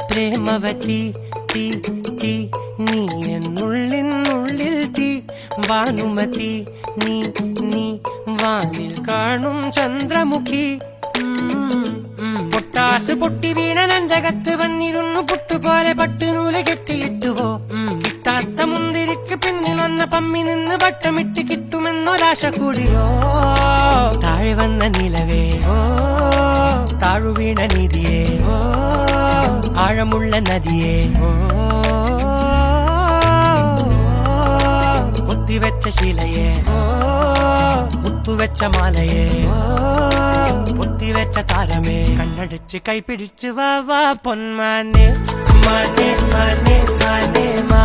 പ്രേമവതി തീ തീ നീ എന്നുള്ളിനുള്ളിൽ തീ ഭാനുമതി നീ നീ വാനിൽ കാണും ചന്ദ്രമുഖി പൊട്ടാസ് പൊട്ടി വീണ നഞ്ചകത്ത് വന്നിരുന്നു പുട്ടുപോലെ പട്ടുനൂല് കെട്ടിയിട്ടുവോ കിട്ടാത്ത മുന്തിരിക്ക് പിന്നിൽ വന്ന പമ്മി നിന്ന് വട്ടമിട്ട് കിട്ടുമെന്നൊരാശ കൂടിയോ താഴെ വന്ന നിലവേ ഓ താഴുവീണ നിധിയേ ഓ ആഴമുള്ള നദിയേ ഓ കുത്തിവെച്ച ശിലയേ ഓ മുത്തുവെച്ച മാലയേ ഓ പൊത്തിവെച്ച താരമേ കണ്ണടിച്ച് കൈപിടിച്ച് വാ വാ പൊന്മാനെ മാനേ മാനേ മാനേ മാ